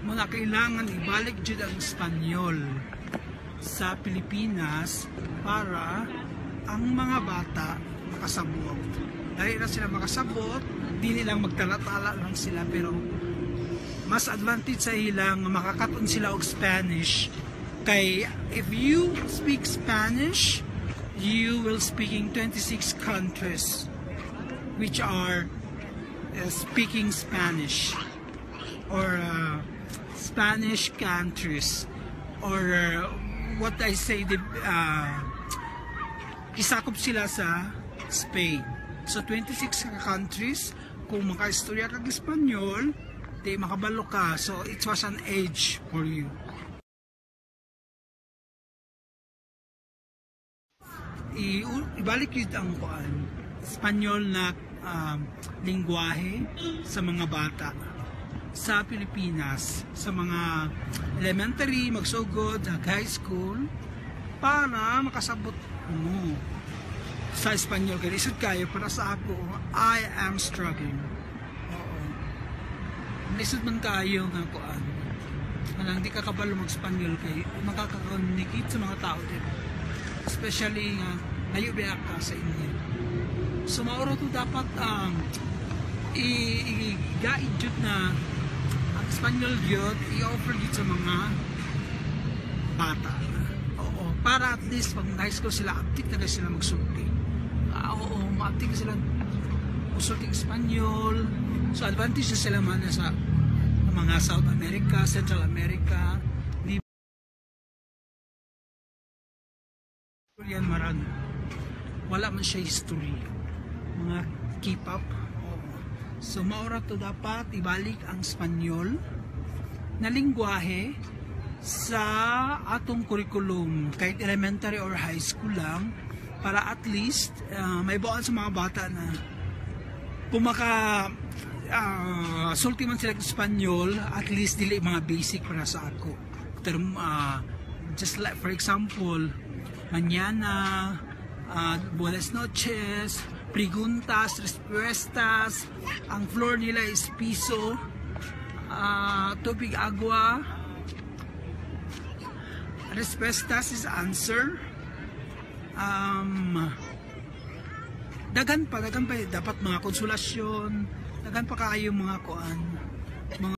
muna kailangan ibalik jud ang Espanyol sa Pilipinas para ang mga bata makasabot. Dahil na sila makasabot, di nilang magtala-tala lang sila, pero mas advantage sa ilang makakaton sila og Spanish. Kay if you speak Spanish, you will speak in 26 countries which are speaking Spanish, or Spanish countries, or what I say, isakop sila sa Spain. So 26 countries, kung makaistorya kag Espanyol, di makabalo ka. So it was an age for you. Ibalik yun ang Espanyol na lingwahe sa mga bata sa Pilipinas, sa mga elementary, magsugod, high school, para makasabot mo sa Espanyol. Kaya isod kayo, para sa ako, I am struggling. Oo. Isod man kayo nga kuan. Walang di ka kabalo mag-Espanyol kayo, makaka-communicate sa mga tao dito. Especially nga, layo biya ka sa inyo. So mauro to dapat i-guide jud na ang Espanyol yun, i-offer yun sa mga bata. Oo, para at least pag high school sila, active na sila magsulti. Oo, ma-active sila magsulti Espanyol. So advantage na sila man sa mga South America, Central America, yan maran. Wala man siya history. Mga K-pop. So maura to dapat ibalik ang Espanyol na lingwahe sa atong curriculum, kahit elementary or high school lang, para at least may bawaan sa mga bata na pumaka sulti man sila ng Espanyol, at least dili mga basic para sa ako. Just like for example, mañana, buenas noches, preguntas, respuestas, ang floor nila is piso, tubig, agua, respuestas is answer, dagan pa dapat mga konsolasyon, dagan pa kayo mga kuan, mga